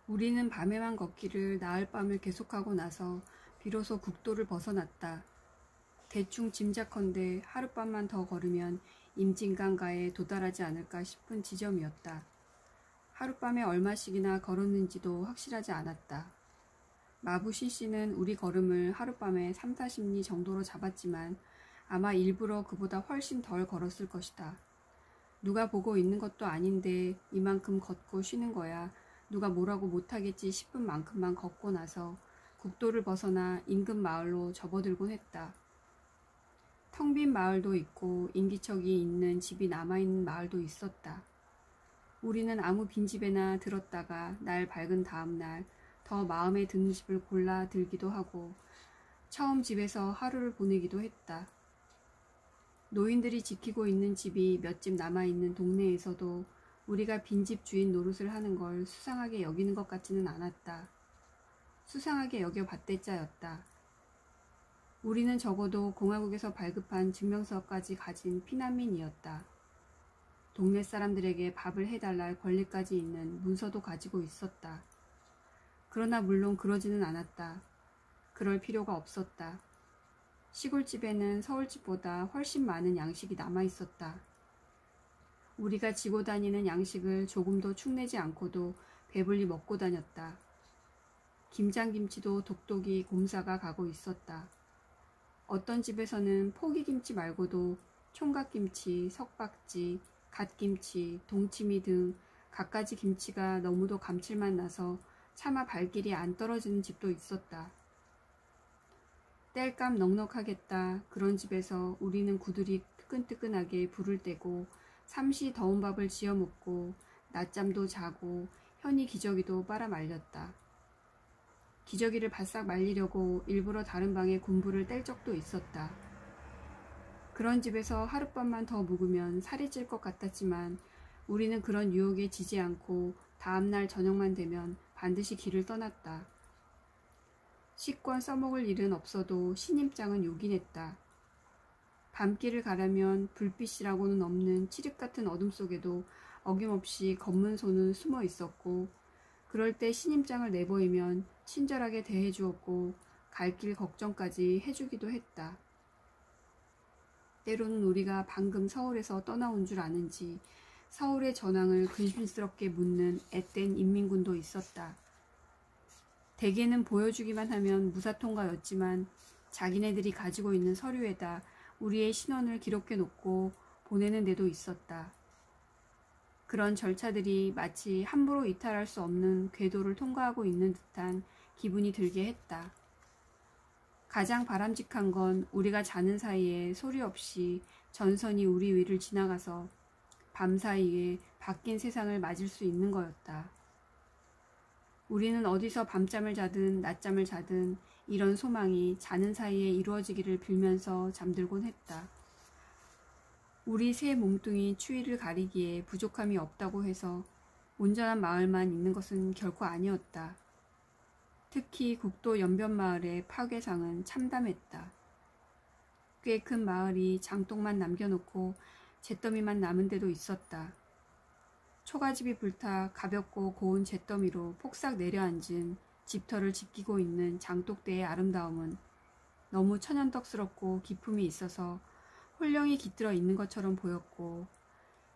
우리는 밤에만 걷기를 나흘 밤을 계속하고 나서 비로소 국도를 벗어났다. 대충 짐작컨대 하룻밤만 더 걸으면 임진강가에 도달하지 않을까 싶은 지점이었다. 하룻밤에 얼마씩이나 걸었는지도 확실하지 않았다. 마부신 씨는 우리 걸음을 하룻밤에 3, 40리 정도로 잡았지만 아마 일부러 그보다 훨씬 덜 걸었을 것이다. 누가 보고 있는 것도 아닌데 이만큼 걷고 쉬는 거야 누가 뭐라고 못하겠지 싶은 만큼만 걷고 나서 국도를 벗어나 인근 마을로 접어들곤 했다. 텅 빈 마을도 있고 인기척이 있는 집이 남아있는 마을도 있었다. 우리는 아무 빈집에나 들었다가 날 밝은 다음날 더 마음에 드는 집을 골라 들기도 하고 처음 집에서 하루를 보내기도 했다. 노인들이 지키고 있는 집이 몇 집 남아있는 동네에서도 우리가 빈집 주인 노릇을 하는 걸 수상하게 여기는 것 같지는 않았다. 수상하게 여겨봤대자였다. 우리는 적어도 공화국에서 발급한 증명서까지 가진 피난민이었다. 동네 사람들에게 밥을 해달라 할 권리까지 있는 문서도 가지고 있었다. 그러나 물론 그러지는 않았다. 그럴 필요가 없었다. 시골집에는 서울집보다 훨씬 많은 양식이 남아있었다. 우리가 지고 다니는 양식을 조금도 축내지 않고도 배불리 먹고 다녔다. 김장김치도 독독이 곰사가 가고 있었다. 어떤 집에서는 포기김치 말고도 총각김치, 석박지, 갓김치, 동치미 등 갖가지 김치가 너무도 감칠맛 나서 차마 발길이 안 떨어지는 집도 있었다. 땔감 넉넉하겠다. 그런 집에서 우리는 구들이 뜨끈뜨끈하게 불을 떼고 삼시 더운 밥을 지어 먹고 낮잠도 자고 현이 기저귀도 빨아 말렸다. 기저귀를 바싹 말리려고 일부러 다른 방에 군부를 뗄 적도 있었다. 그런 집에서 하룻밤만 더 묵으면 살이 찔 것 같았지만 우리는 그런 유혹에 지지 않고 다음날 저녁만 되면 반드시 길을 떠났다. 식권 써먹을 일은 없어도 신임장은 요긴했다. 밤길을 가려면 불빛이라고는 없는 칠흑 같은 어둠 속에도 어김없이 검문 손은 숨어 있었고 그럴 때 신임장을 내보이면 친절하게 대해주었고 갈 길 걱정까지 해주기도 했다. 때로는 우리가 방금 서울에서 떠나온 줄 아는지 서울의 전황을 근심스럽게 묻는 앳된 인민군도 있었다. 대개는 보여주기만 하면 무사통과였지만 자기네들이 가지고 있는 서류에다 우리의 신원을 기록해 놓고 보내는 데도 있었다. 그런 절차들이 마치 함부로 이탈할 수 없는 궤도를 통과하고 있는 듯한 기분이 들게 했다. 가장 바람직한 건 우리가 자는 사이에 소리 없이 전선이 우리 위를 지나가서 밤사이에 바뀐 세상을 맞을 수 있는 거였다. 우리는 어디서 밤잠을 자든 낮잠을 자든 이런 소망이 자는 사이에 이루어지기를 빌면서 잠들곤 했다. 우리 세 몸뚱이 추위를 가리기에 부족함이 없다고 해서 온전한 마을만 있는 것은 결코 아니었다. 특히 국도 연변마을의 파괴상은 참담했다. 꽤 큰 마을이 장독만 남겨놓고 잿더미만 남은 데도 있었다. 초가집이 불타 가볍고 고운 잿더미로 폭삭 내려앉은 집터를 지키고 있는 장독대의 아름다움은 너무 천연덕스럽고 기품이 있어서 홀령이 깃들어 있는 것처럼 보였고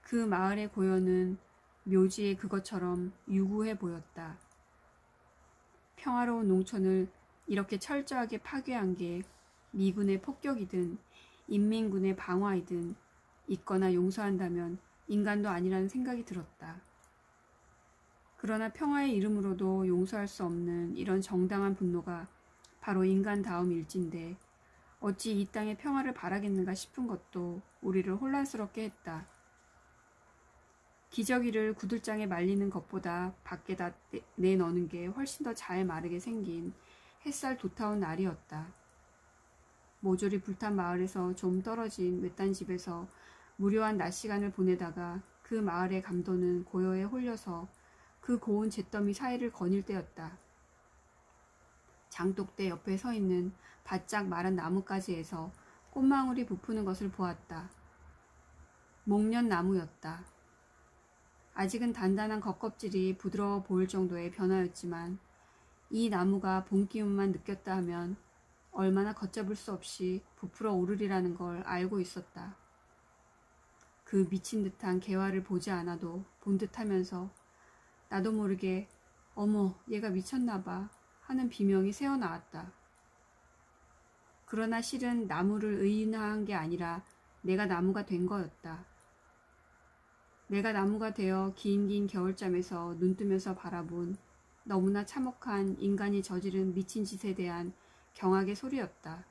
그 마을의 고요는 묘지의 그것처럼 유구해 보였다. 평화로운 농촌을 이렇게 철저하게 파괴한 게 미군의 폭격이든 인민군의 방화이든 있거나 용서한다면 인간도 아니라는 생각이 들었다. 그러나 평화의 이름으로도 용서할 수 없는 이런 정당한 분노가 바로 인간다움 일진데 어찌 이 땅의 평화를 바라겠는가 싶은 것도 우리를 혼란스럽게 했다. 기저귀를 구들장에 말리는 것보다 밖에다 내넣는 게 훨씬 더 잘 마르게 생긴 햇살 도타운 날이었다. 모조리 불탄 마을에서 좀 떨어진 외딴 집에서 무료한 낮 시간을 보내다가 그 마을의 감도는 고요에 홀려서 그 고운 잿더미 사이를 거닐 때였다. 장독대 옆에 서 있는 바짝 마른 나뭇가지에서 꽃망울이 부푸는 것을 보았다. 목련나무였다. 아직은 단단한 겉껍질이 부드러워 보일 정도의 변화였지만 이 나무가 봄 기운만 느꼈다 하면 얼마나 걷잡을 수 없이 부풀어 오르리라는 걸 알고 있었다. 그 미친 듯한 개화를 보지 않아도 본 듯하면서 나도 모르게 어머 얘가 미쳤나봐 하는 비명이 새어나왔다. 그러나 실은 나무를 의인화한 게 아니라 내가 나무가 된 거였다. 내가 나무가 되어 긴 겨울잠에서 눈뜨면서 바라본 너무나 참혹한 인간이 저지른 미친 짓에 대한 경악의 소리였다.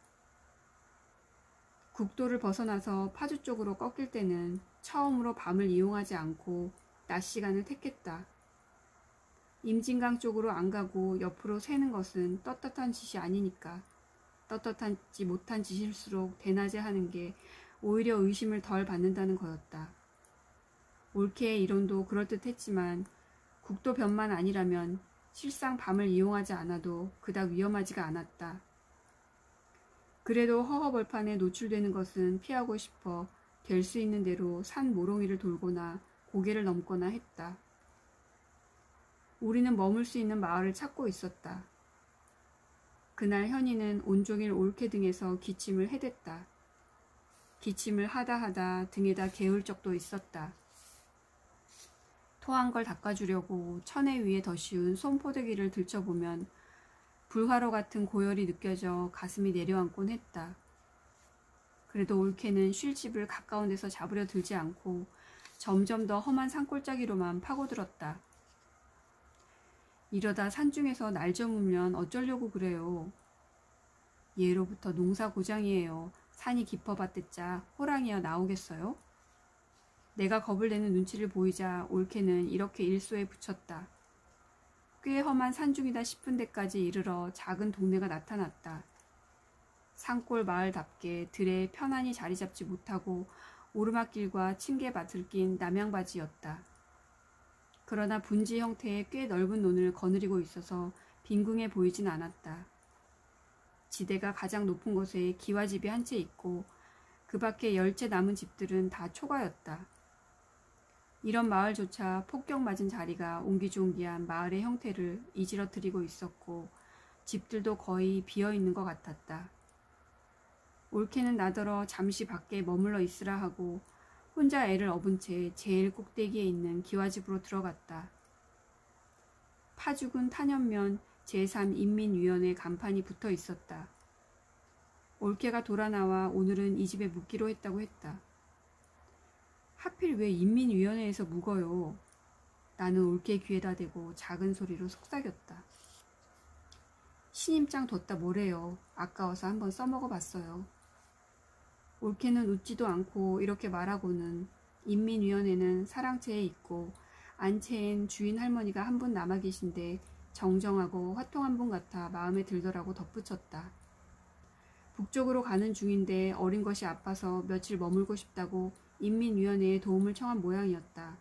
국도를 벗어나서 파주 쪽으로 꺾일 때는 처음으로 밤을 이용하지 않고 낮 시간을 택했다. 임진강 쪽으로 안 가고 옆으로 새는 것은 떳떳한 짓이 아니니까. 떳떳하지 못한 짓일수록 대낮에 하는 게 오히려 의심을 덜 받는다는 거였다. 올케의 이론도 그럴듯했지만 국도 변만 아니라면 실상 밤을 이용하지 않아도 그닥 위험하지가 않았다. 그래도 허허벌판에 노출되는 것은 피하고 싶어 될 수 있는 대로 산 모롱이를 돌거나 고개를 넘거나 했다. 우리는 머물 수 있는 마을을 찾고 있었다. 그날 현이는 온종일 올케 등에서 기침을 해댔다. 기침을 하다 등에다 개울 적도 있었다. 토한 걸 닦아주려고 천에 위에 더 씌운 솜포대기를 들춰보면 불화로 같은 고열이 느껴져 가슴이 내려앉곤 했다. 그래도 올케는 쉴 집을 가까운 데서 잡으려 들지 않고 점점 더 험한 산골짜기로만 파고들었다. 이러다 산중에서 날 저물면 어쩌려고 그래요. 예로부터 농사 고장이에요. 산이 깊어봤댔자 호랑이야 나오겠어요? 내가 겁을 내는 눈치를 보이자 올케는 이렇게 일소에 붙였다. 꽤 험한 산중이다 싶은 데까지 이르러 작은 동네가 나타났다. 산골 마을답게 들에 편안히 자리 잡지 못하고 오르막길과 층계밭을 낀 남양바지였다. 그러나 분지 형태의 꽤 넓은 논을 거느리고 있어서 빈궁해 보이진 않았다. 지대가 가장 높은 곳에 기와집이 한 채 있고 그 밖에 10채 남은 집들은 다 초가였다. 이런 마을조차 폭격 맞은 자리가 옹기종기한 마을의 형태를 이지러뜨리고 있었고 집들도 거의 비어있는 것 같았다. 올케는 나더러 잠시 밖에 머물러 있으라 하고 혼자 애를 업은 채 제일 꼭대기에 있는 기와집으로 들어갔다. 파죽은 탄현면 제3인민위원회 간판이 붙어 있었다. 올케가 돌아 나와 오늘은 이 집에 묵기로 했다고 했다. 하필 왜 인민위원회에서 묵어요? 나는 올케 귀에다 대고 작은 소리로 속삭였다. 신임장 뒀다 뭐래요. 아까워서 한번 써먹어 봤어요. 올케는 웃지도 않고 이렇게 말하고는 인민위원회는 사랑채에 있고 안채엔 주인 할머니가 한 분 남아 계신데 정정하고 화통한 분 같아 마음에 들더라고 덧붙였다. 북쪽으로 가는 중인데 어린 것이 아파서 며칠 머물고 싶다고 인민위원회에 도움을 청한 모양이었다.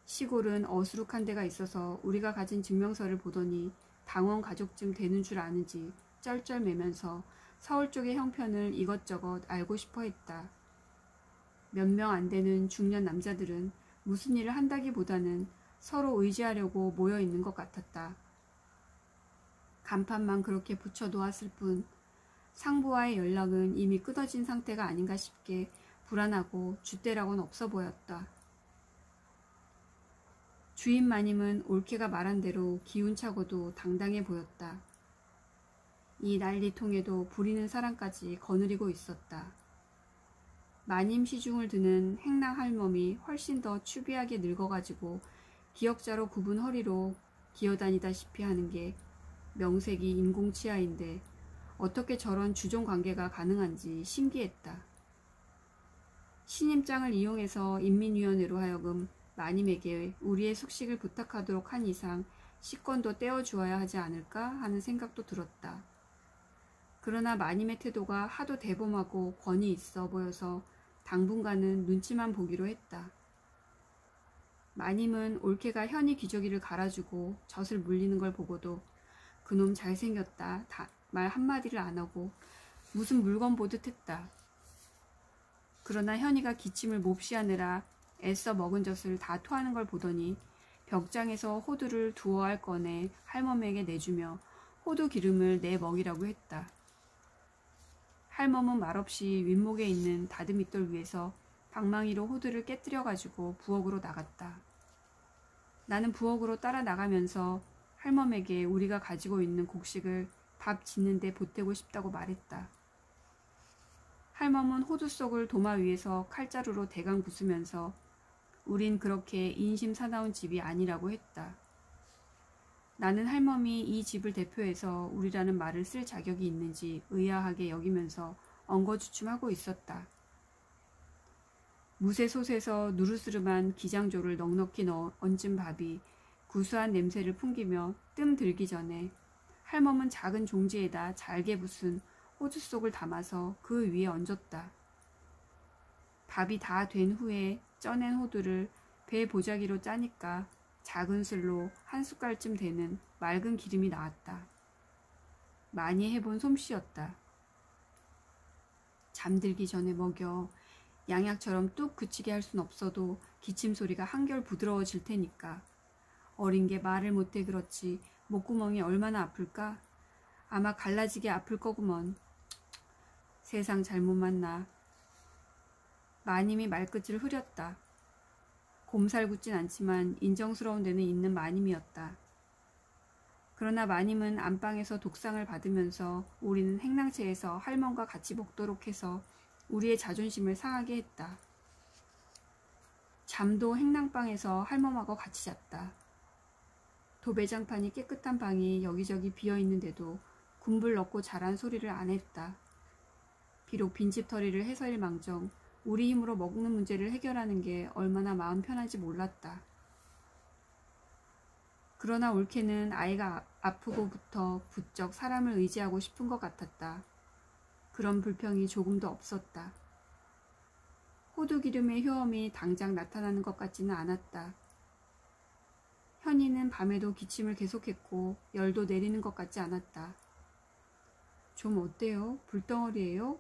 시골은 어수룩한 데가 있어서 우리가 가진 증명서를 보더니 당원 가족쯤 되는 줄 아는지 쩔쩔매면서 서울 쪽의 형편을 이것저것 알고 싶어 했다. 몇 명 안 되는 중년 남자들은 무슨 일을 한다기보다는 서로 의지하려고 모여 있는 것 같았다. 간판만 그렇게 붙여놓았을 뿐 상부와의 연락은 이미 끊어진 상태가 아닌가 싶게 불안하고 줏대라고는 없어 보였다. 주인 마님은 올케가 말한 대로 기운차고도 당당해 보였다. 이 난리통에도 부리는 사람까지 거느리고 있었다. 마님 시중을 드는 행랑 할멈이 훨씬 더 추비하게 늙어가지고 기역자로 굽은 허리로 기어다니다시피 하는 게 명색이 인공치아인데 어떻게 저런 주종 관계가 가능한지 신기했다. 신임장을 이용해서 인민위원회로 하여금 마님에게 우리의 숙식을 부탁하도록 한 이상 식권도 떼어주어야 하지 않을까 하는 생각도 들었다. 그러나 마님의 태도가 하도 대범하고 권위 있어 보여서 당분간은 눈치만 보기로 했다. 마님은 올케가 현이 기저귀를 갈아주고 젖을 물리는 걸 보고도 그놈 잘생겼다 말 한마디를 안 하고 무슨 물건 보듯 했다. 그러나 현이가 기침을 몹시 하느라 애써 먹은 젖을 다 토하는 걸 보더니 벽장에서 호두를 두어 알 꺼내 할멈에게 내주며 호두 기름을 내 먹이라고 했다. 할멈은 말없이 윗목에 있는 다듬이돌 위에서 방망이로 호두를 깨뜨려 가지고 부엌으로 나갔다. 나는 부엌으로 따라 나가면서 할멈에게 우리가 가지고 있는 곡식을 밥 짓는 데 보태고 싶다고 말했다. 할멈은 호두 속을 도마 위에서 칼자루로 대강 부수면서 우린 그렇게 인심 사나운 집이 아니라고 했다. 나는 할멈이 이 집을 대표해서 우리라는 말을 쓸 자격이 있는지 의아하게 여기면서 엉거주춤하고 있었다. 무쇠솥에서 누르스름한 기장조를 넉넉히 넣어 얹은 밥이 구수한 냄새를 풍기며 뜸 들기 전에 할멈은 작은 종지에다 잘게 부순 호주 속을 담아서 그 위에 얹었다. 밥이 다 된 후에 쪄낸 호두를 배 보자기로 짜니까 작은 술로 한 숟갈쯤 되는 맑은 기름이 나왔다. 많이 해본 솜씨였다. 잠들기 전에 먹여 양약처럼 뚝 그치게 할 순 없어도 기침 소리가 한결 부드러워질 테니까. 어린 게 말을 못해 그렇지 목구멍이 얼마나 아플까? 아마 갈라지게 아플 거구먼. 세상 잘못 만나. 마님이 말끝을 흐렸다. 곰살 굳진 않지만 인정스러운 데는 있는 마님이었다. 그러나 마님은 안방에서 독상을 받으면서 우리는 행랑채에서 할멈과 같이 먹도록 해서 우리의 자존심을 상하게 했다. 잠도 행랑방에서 할멈하고 같이 잤다. 도배장판이 깨끗한 방이 여기저기 비어있는데도 군불 넣고 자란 소리를 안 했다. 비록 빈집털이를 해서일 망정 우리 힘으로 먹는 문제를 해결하는 게 얼마나 마음 편한지 몰랐다. 그러나 올케는 아이가 아프고부터 부쩍 사람을 의지하고 싶은 것 같았다. 그런 불평이 조금도 없었다. 호두기름의 효험이 당장 나타나는 것 같지는 않았다. 현이는 밤에도 기침을 계속했고 열도 내리는 것 같지 않았다. 좀 어때요? 불덩어리예요?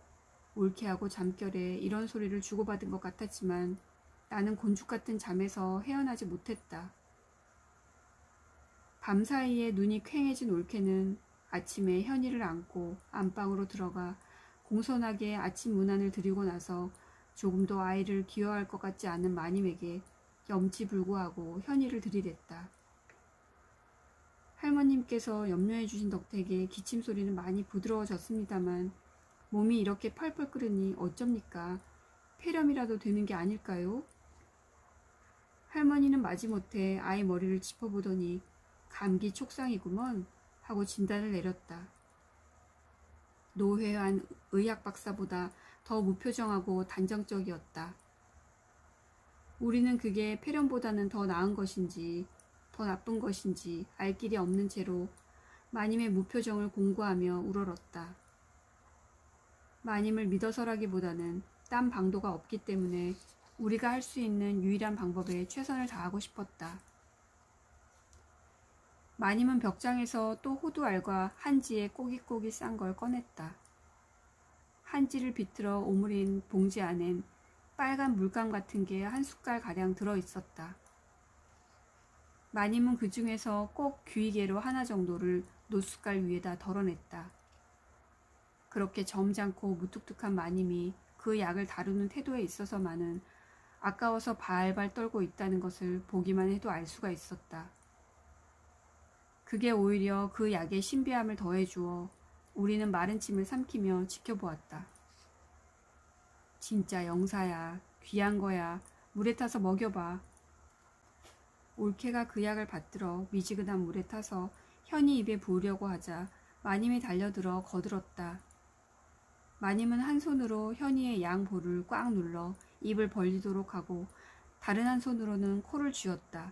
올케하고 잠결에 이런 소리를 주고받은 것 같았지만 나는 곤죽 같은 잠에서 헤어나지 못했다. 밤사이에 눈이 퀭해진 올케는 아침에 현이를 안고 안방으로 들어가 공손하게 아침 문안을 드리고 나서 조금도 아이를 기여할 것 같지 않은 마님에게 염치불구하고 현이를 들이댔다. 할머님께서 염려해 주신 덕택에 기침 소리는 많이 부드러워졌습니다만 몸이 이렇게 펄펄 끓으니 어쩝니까? 폐렴이라도 되는 게 아닐까요? 할머니는 마지못해 아이 머리를 짚어보더니 감기 촉상이구먼 하고 진단을 내렸다. 노회한 의학 박사보다 더 무표정하고 단정적이었다. 우리는 그게 폐렴보다는 더 나은 것인지 더 나쁜 것인지 알 길이 없는 채로 마님의 무표정을 공고하며 우러렀다. 마님을 믿어서라기보다는 딴 방도가 없기 때문에 우리가 할 수 있는 유일한 방법에 최선을 다하고 싶었다. 마님은 벽장에서 또 호두알과 한지에 꼬깃꼬깃 싼 걸 꺼냈다. 한지를 비틀어 오므린 봉지 안엔 빨간 물감 같은 게 한 숟갈가량 들어있었다. 마님은 그 중에서 꼭 귀이개로 하나 정도를 노숟갈 위에다 덜어냈다. 그렇게 점잖고 무뚝뚝한 마님이 그 약을 다루는 태도에 있어서만은 아까워서 발발 떨고 있다는 것을 보기만 해도 알 수가 있었다. 그게 오히려 그 약의 신비함을 더해주어 우리는 마른 침을 삼키며 지켜보았다. 진짜 영사야, 귀한 거야, 물에 타서 먹여봐. 올케가 그 약을 받들어 미지근한 물에 타서 현이 입에 부으려고 하자 마님이 달려들어 거들었다. 마님은 한 손으로 현이의 양볼을 꽉 눌러 입을 벌리도록 하고 다른 한 손으로는 코를 쥐었다.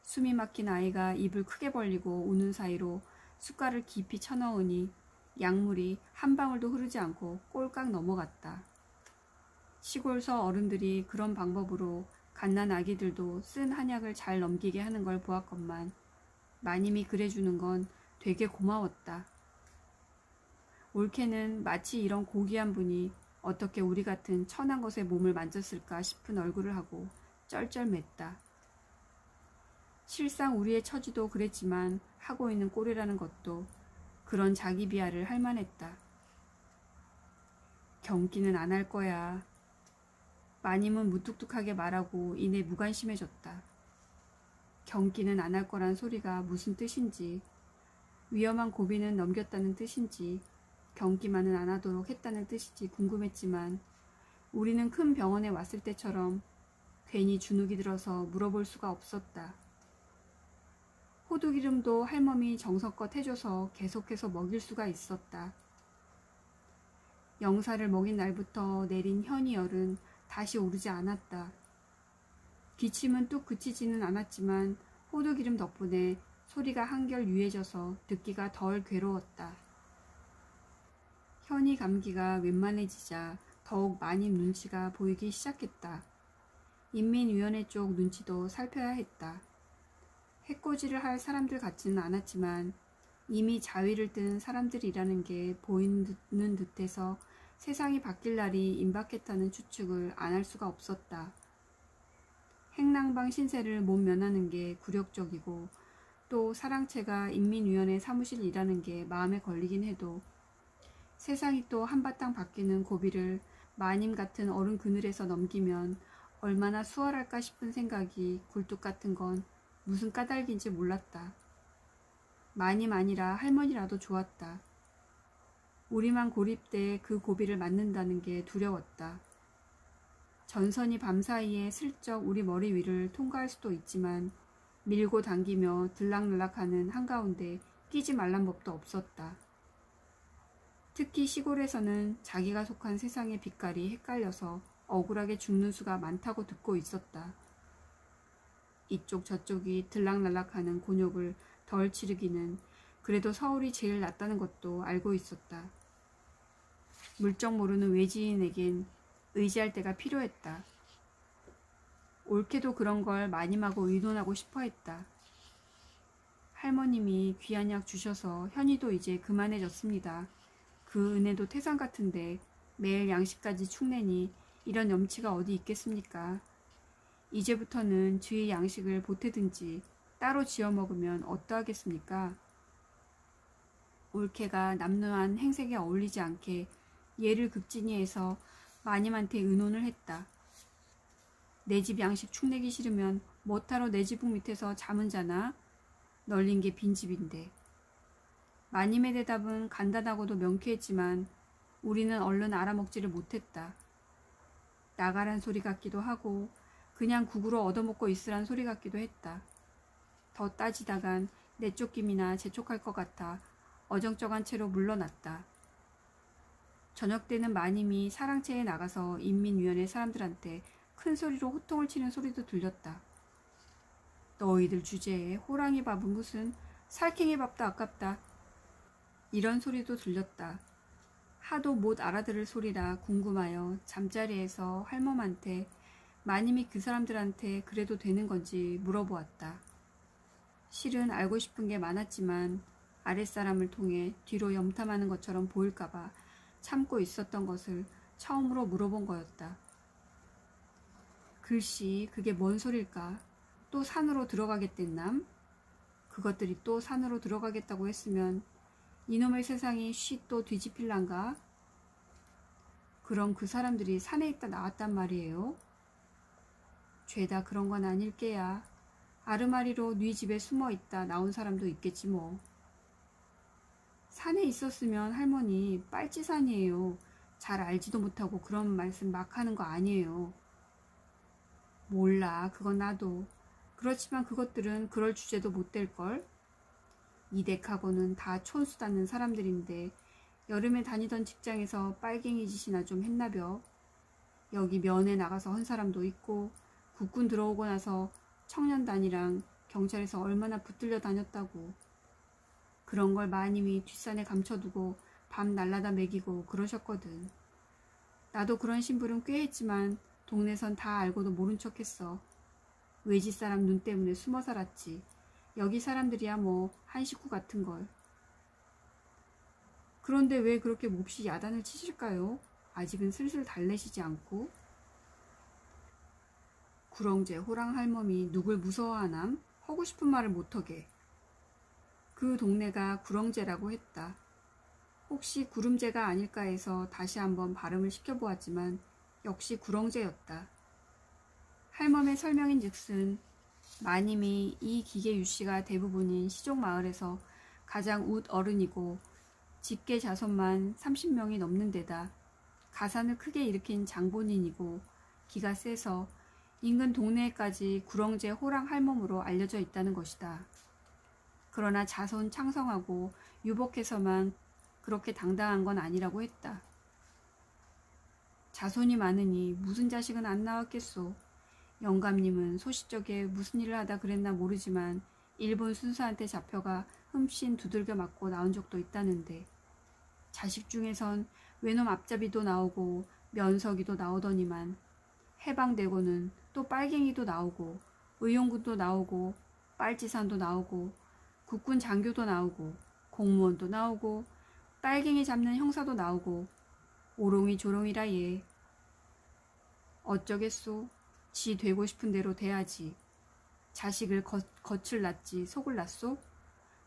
숨이 막힌 아이가 입을 크게 벌리고 우는 사이로 숟갈을 깊이 쳐넣으니 약물이 한 방울도 흐르지 않고 꼴깍 넘어갔다. 시골서 어른들이 그런 방법으로 갓난 아기들도 쓴 한약을 잘 넘기게 하는 걸 보았건만 마님이 그래주는 건 되게 고마웠다. 올케는 마치 이런 고귀한 분이 어떻게 우리 같은 천한 것의 몸을 만졌을까 싶은 얼굴을 하고 쩔쩔맸다. 실상 우리의 처지도 그랬지만 하고 있는 꼴이라는 것도 그런 자기 비하를 할 만했다. 경기는 안 할 거야. 마님은 무뚝뚝하게 말하고 이내 무관심해졌다. 경기는 안 할 거란 소리가 무슨 뜻인지, 위험한 고비는 넘겼다는 뜻인지, 경기만은 안 하도록 했다는 뜻인지 궁금했지만 우리는 큰 병원에 왔을 때처럼 괜히 주눅이 들어서 물어볼 수가 없었다. 호두기름도 할멈이 정성껏 해줘서 계속해서 먹일 수가 있었다. 영사를 먹인 날부터 내린 현이열은 다시 오르지 않았다. 기침은 뚝 그치지는 않았지만 호두기름 덕분에 소리가 한결 유해져서 듣기가 덜 괴로웠다. 현이 감기가 웬만해지자 더욱 마님 눈치가 보이기 시작했다. 인민위원회 쪽 눈치도 살펴야 했다. 해코지를 할 사람들 같지는 않았지만 이미 자위를 뜬 사람들이라는 게 보이는 듯해서 세상이 바뀔 날이 임박했다는 추측을 안 할 수가 없었다. 행랑방 신세를 못 면하는 게 굴욕적이고 또 사랑채가 인민위원회 사무실이라는 게 마음에 걸리긴 해도 세상이 또 한바탕 바뀌는 고비를 마님 같은 어른 그늘에서 넘기면 얼마나 수월할까 싶은 생각이 굴뚝 같은 건 무슨 까닭인지 몰랐다. 마님 아니라 할머니라도 좋았다. 우리만 고립돼 그 고비를 맞는다는 게 두려웠다. 전선이 밤사이에 슬쩍 우리 머리 위를 통과할 수도 있지만 밀고 당기며 들락날락하는 한가운데 끼지 말란 법도 없었다. 특히 시골에서는 자기가 속한 세상의 빛깔이 헷갈려서 억울하게 죽는 수가 많다고 듣고 있었다. 이쪽 저쪽이 들락날락하는 곤욕을 덜 치르기는 그래도 서울이 제일 낫다는 것도 알고 있었다. 물정 모르는 외지인에겐 의지할 때가 필요했다. 옳게도 그런 걸 마님하고 의논하고 싶어 했다. 할머님이 귀한 약 주셔서 현이도 이제 그만해졌습니다. 그 은혜도 태산 같은데 매일 양식까지 축내니 이런 염치가 어디 있겠습니까? 이제부터는 주의 양식을 보태든지 따로 지어 먹으면 어떠하겠습니까? 올케가 남루한 행색에 어울리지 않게 얘를 극진히해서 마님한테 의논을 했다. 내 집 양식 축내기 싫으면 뭐하러 내 지붕 밑에서 잠은 자나? 널린 게 빈집인데. 마님의 대답은 간단하고도 명쾌했지만 우리는 얼른 알아먹지를 못했다. 나가란 소리 같기도 하고 그냥 국으로 얻어먹고 있으란 소리 같기도 했다. 더 따지다간 내쫓김이나 재촉할 것 같아 어정쩡한 채로 물러났다. 저녁 때는 마님이 사랑채에 나가서 인민위원회 사람들한테 큰 소리로 호통을 치는 소리도 들렸다. 너희들 주제에 호랑이 밥은 무슨, 살쾡이 밥도 아깝다. 이런 소리도 들렸다. 하도 못 알아들을 소리라 궁금하여 잠자리에서 할멈한테 마님이 그 사람들한테 그래도 되는 건지 물어보았다. 실은 알고 싶은 게 많았지만 아랫사람을 통해 뒤로 염탐하는 것처럼 보일까봐 참고 있었던 것을 처음으로 물어본 거였다. 글씨 그게 뭔 소릴까? 또 산으로 들어가겠댔남? 그것들이 또 산으로 들어가겠다고 했으면 이놈의 세상이 쉬 또 뒤집힐란가? 그럼 그 사람들이 산에 있다 나왔단 말이에요? 죄다 그런 건 아닐게야. 아르마리로 네 집에 숨어 있다 나온 사람도 있겠지 뭐. 산에 있었으면 할머니 빨치산이에요. 잘 알지도 못하고 그런 말씀 막 하는 거 아니에요. 몰라 그건 나도. 그렇지만 그것들은 그럴 주제도 못 될걸. 이 댁하고는 다 촌수 닿는 사람들인데 여름에 다니던 직장에서 빨갱이 짓이나 좀 했나벼. 여기 면회 나가서 한 사람도 있고 국군 들어오고 나서 청년단이랑 경찰에서 얼마나 붙들려 다녔다고. 그런 걸 마님이 뒷산에 감춰두고 밤 날라다 먹이고 그러셨거든. 나도 그런 심부름 꽤 했지만 동네선 다 알고도 모른 척했어. 외지 사람 눈 때문에 숨어 살았지. 여기 사람들이야 뭐 한 식구 같은걸. 그런데 왜 그렇게 몹시 야단을 치실까요? 아직은 슬슬 달래시지 않고. 구렁재 호랑 할멈이 누굴 무서워하남? 하고 싶은 말을 못하게. 그 동네가 구렁재라고 했다. 혹시 구름재가 아닐까 해서 다시 한번 발음을 시켜보았지만 역시 구렁재였다. 할멈의 설명인즉슨 마님이 이 기계 유씨가 대부분인 시종마을에서 가장 웃 어른이고 직계 자손만 30명이 넘는 데다 가산을 크게 일으킨 장본인이고 기가 세서 인근 동네에까지 구렁재 호랑 할멈으로 알려져 있다는 것이다. 그러나 자손 창성하고 유복해서만 그렇게 당당한 건 아니라고 했다. 자손이 많으니 무슨 자식은 안 나왔겠소. 영감님은 소시적에 무슨 일을 하다 그랬나 모르지만 일본 순사한테 잡혀가 흠씬 두들겨 맞고 나온 적도 있다는데 자식 중에선 외놈 앞잡이도 나오고 면석이도 나오더니만 해방되고는 또 빨갱이도 나오고 의용군도 나오고 빨치산도 나오고 국군 장교도 나오고 공무원도 나오고 빨갱이 잡는 형사도 나오고 오롱이 조롱이라 얘. 어쩌겠소. 지 되고 싶은 대로 돼야지. 자식을 겉을 낳지 속을 낳소?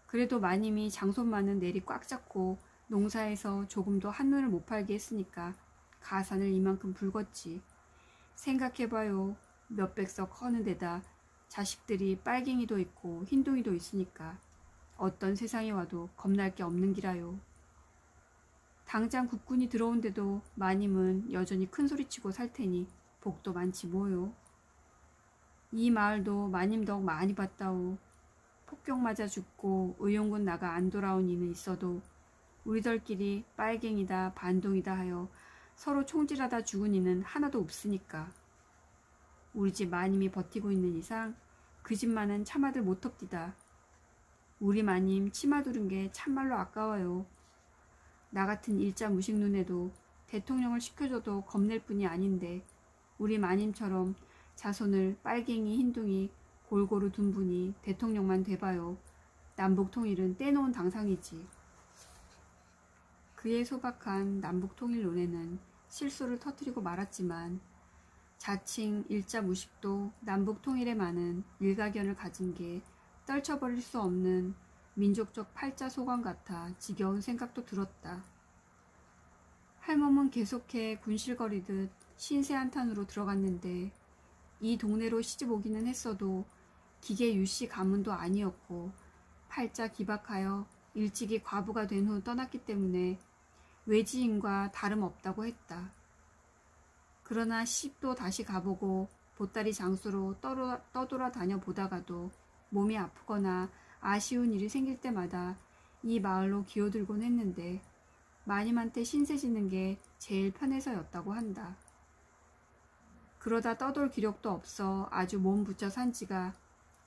그래도 마님이 장손만은 내리 꽉 잡고 농사에서 조금도 한눈을 못 팔게 했으니까 가산을 이만큼 불궜지. 생각해봐요. 몇백석 허는 데다 자식들이 빨갱이도 있고 흰둥이도 있으니까 어떤 세상에 와도 겁날 게 없는 기라요. 당장 국군이 들어온데도 마님은 여전히 큰소리치고 살 테니 복도 많지 뭐요. 이 마을도 마님 덕 많이 봤다오. 폭격 맞아 죽고 의용군 나가 안 돌아온 이는 있어도 우리들끼리 빨갱이다 반동이다 하여 서로 총질하다 죽은 이는 하나도 없으니까. 우리 집 마님이 버티고 있는 이상 그 집만은 참아들 못합디다. 우리 마님 치마 두른 게 참말로 아까워요. 나 같은 일자 무식 눈에도 대통령을 시켜줘도 겁낼 뿐이 아닌데 우리 마님처럼 자손을 빨갱이 흰둥이 골고루 둔 분이 대통령만 돼봐요. 남북통일은 떼놓은 당상이지. 그의 소박한 남북통일론에는 실수를 터뜨리고 말았지만 자칭 일자 무식도 남북통일에 많은 일가견을 가진 게 떨쳐버릴 수 없는 민족적 팔자 소관 같아 지겨운 생각도 들었다. 할멈은 계속해 군실거리듯 신세 한탄으로 들어갔는데 이 동네로 시집 오기는 했어도 기계 유씨 가문도 아니었고 팔자 기박하여 일찍이 과부가 된 후 떠났기 때문에 외지인과 다름없다고 했다. 그러나 시집도 다시 가보고 보따리 장수로 떠돌아다녀 보다가도 몸이 아프거나 아쉬운 일이 생길 때마다 이 마을로 기어들곤 했는데 마님한테 신세 지는 게 제일 편해서였다고 한다. 그러다 떠돌 기력도 없어 아주 몸 붙여 산 지가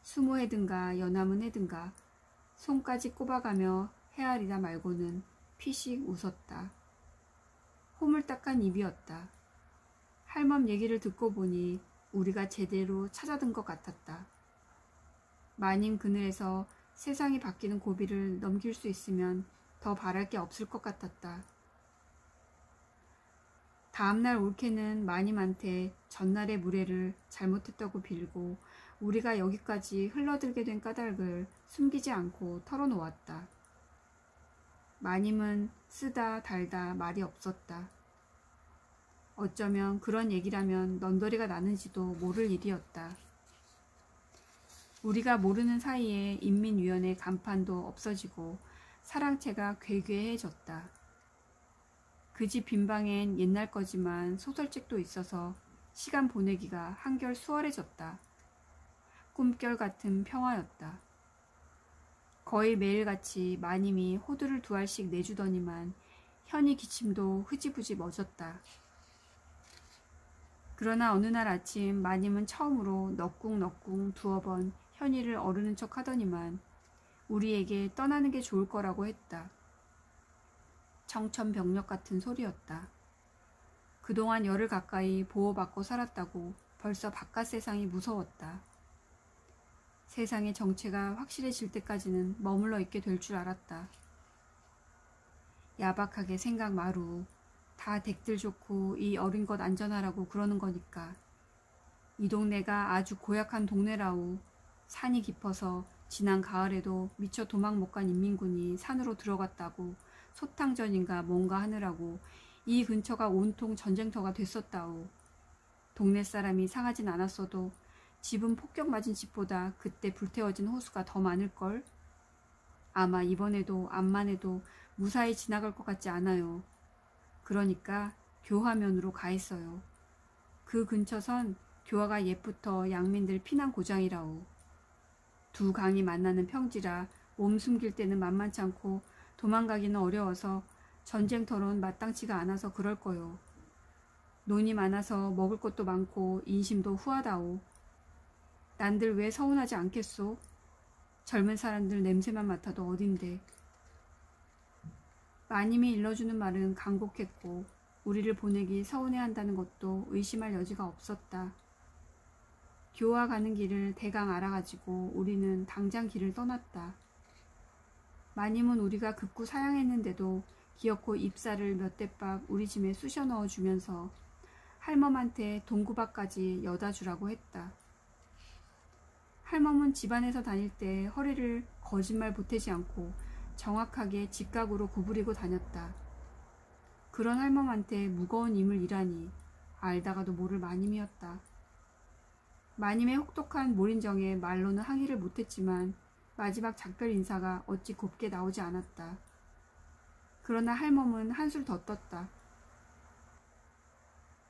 20해든가 연함은 해든가 손까지 꼽아가며 헤아리다 말고는 피식 웃었다. 호물딱한 입이었다. 할멈 얘기를 듣고 보니 우리가 제대로 찾아든 것 같았다. 마님 그늘에서 세상이 바뀌는 고비를 넘길 수 있으면 더 바랄 게 없을 것 같았다. 다음날 올케는 마님한테 전날의 무례를 잘못했다고 빌고 우리가 여기까지 흘러들게 된 까닭을 숨기지 않고 털어놓았다. 마님은 쓰다 달다 말이 없었다. 어쩌면 그런 얘기라면 넌더리가 나는지도 모를 일이었다. 우리가 모르는 사이에 인민위원회 간판도 없어지고 사랑채가 괴괴해졌다. 그 집 빈방엔 옛날 거지만 소설책도 있어서 시간 보내기가 한결 수월해졌다. 꿈결 같은 평화였다. 거의 매일같이 마님이 호두를 2알씩 내주더니만 현이 기침도 흐지부지 멎었다. 그러나 어느 날 아침 마님은 처음으로 넉궁넉궁 2번 현이를 어르는 척 하더니만 우리에게 떠나는 게 좋을 거라고 했다. 청천벽력 같은 소리였다. 그동안 열흘 가까이 보호받고 살았다고 벌써 바깥 세상이 무서웠다. 세상의 정체가 확실해질 때까지는 머물러 있게 될 줄 알았다. 야박하게 생각 마루. 다 댁들 좋고 이 어린 것 안전하라고 그러는 거니까. 이 동네가 아주 고약한 동네라오. 산이 깊어서 지난 가을에도 미처 도망 못 간 인민군이 산으로 들어갔다고 소탕전인가 뭔가 하느라고 이 근처가 온통 전쟁터가 됐었다오. 동네 사람이 상하진 않았어도 집은 폭격 맞은 집보다 그때 불태워진 호수가 더 많을걸? 아마 이번에도 암만 해도 무사히 지나갈 것 같지 않아요. 그러니까 교화면으로 가 있어요. 그 근처선 교화가 옛부터 양민들 피난 고장이라오. 두 강이 만나는 평지라 몸 숨길 때는 만만치 않고 도망가기는 어려워서 전쟁터론 마땅치가 않아서 그럴 거요. 논이 많아서 먹을 것도 많고 인심도 후하다오. 난들 왜 서운하지 않겠소? 젊은 사람들 냄새만 맡아도 어딘데. 마님이 일러주는 말은 간곡했고 우리를 보내기 서운해한다는 것도 의심할 여지가 없었다. 교화 가는 길을 대강 알아가지고 우리는 당장 길을 떠났다. 마님은 우리가 급구 사양했는데도 기어코 잎사를 몇 대박 우리 짐에 쑤셔 넣어주면서 할멈한테 동구박까지 여다 주라고 했다. 할멈은 집안에서 다닐 때 허리를 거짓말 보태지 않고 정확하게 직각으로 구부리고 다녔다. 그런 할멈한테 무거운 임을 일하니 알다가도 모를 마님이었다. 마님의 혹독한 몰인정에 말로는 항의를 못했지만 마지막 작별 인사가 어찌 곱게 나오지 않았다. 그러나 할멈은 한술 더 떴다.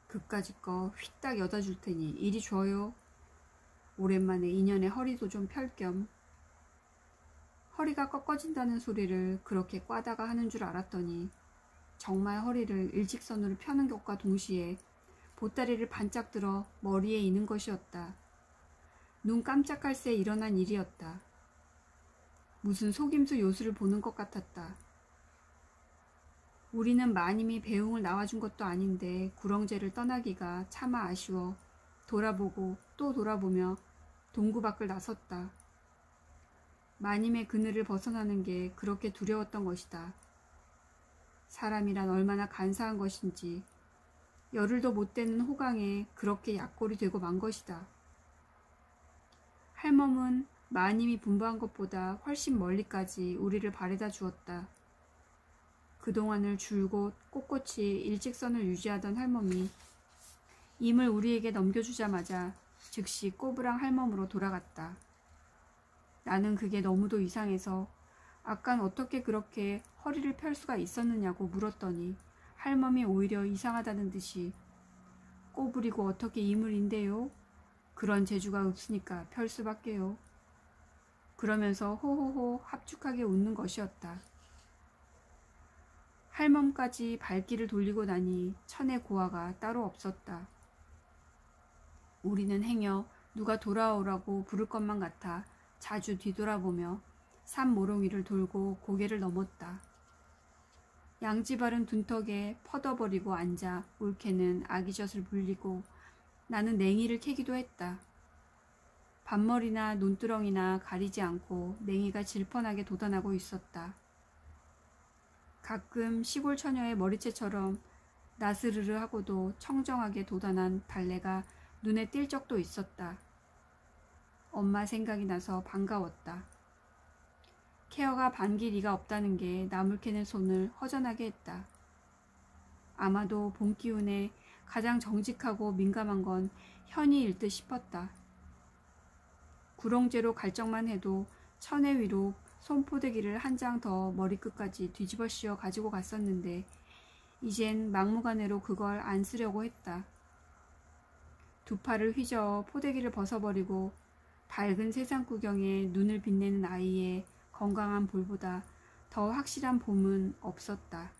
그까짓 거 휘딱 여다 줄 테니 이리 줘요. 오랜만에 인연의 허리도 좀 펼 겸. 허리가 꺾어진다는 소리를 그렇게 꽈다가 하는 줄 알았더니 정말 허리를 일직선으로 펴는 것과 동시에 보따리를 반짝 들어 머리에 이는 것이었다. 눈 깜짝할 새 일어난 일이었다. 무슨 속임수 요술을 보는 것 같았다. 우리는 마님이 배웅을 나와준 것도 아닌데 구렁재를 떠나기가 차마 아쉬워 돌아보고 또 돌아보며 동구 밖을 나섰다. 마님의 그늘을 벗어나는 게 그렇게 두려웠던 것이다. 사람이란 얼마나 간사한 것인지 열흘도 못 되는 호강에 그렇게 약골이 되고 만 것이다. 할멈은 마님이 분부한 것보다 훨씬 멀리까지 우리를 바래다 주었다. 그동안을 줄곧 꼿꼿이 일직선을 유지하던 할멈이 임을 우리에게 넘겨주자마자 즉시 꼬부랑 할멈으로 돌아갔다. 나는 그게 너무도 이상해서 아깐 어떻게 그렇게 허리를 펼 수가 있었느냐고 물었더니 할멈이 오히려 이상하다는 듯이 꼬부리고 어떻게 임을 인대요? 그런 재주가 없으니까 펼 수밖에요. 그러면서 호호호 합죽하게 웃는 것이었다. 할멈까지 발길을 돌리고 나니 천의 고화가 따로 없었다. 우리는 행여 누가 돌아오라고 부를 것만 같아 자주 뒤돌아보며 산 모롱이를 돌고 고개를 넘었다. 양지바른 둔턱에 퍼덕버리고 앉아 울케는 아기젖을 물리고 나는 냉이를 캐기도 했다. 밭머리나 논두렁이나 가리지 않고 냉이가 질펀하게 돋아나고 있었다. 가끔 시골 처녀의 머리채처럼 나스르르 하고도 청정하게 돋아난 달래가 눈에 띌 적도 있었다. 엄마 생각이 나서 반가웠다. 케어가 반길 리가 없다는 게 나물 캐는 손을 허전하게 했다. 아마도 봄 기운에 가장 정직하고 민감한 건 현이일 듯 싶었다. 구렁재로 갈 적만 해도 천의 위로 손포대기를 한 장 더 머리끝까지 뒤집어 씌워 가지고 갔었는데 이젠 막무가내로 그걸 안 쓰려고 했다. 두 팔을 휘저어 포대기를 벗어버리고 밝은 세상 구경에 눈을 빛내는 아이의 건강한 볼보다 더 확실한 봄은 없었다.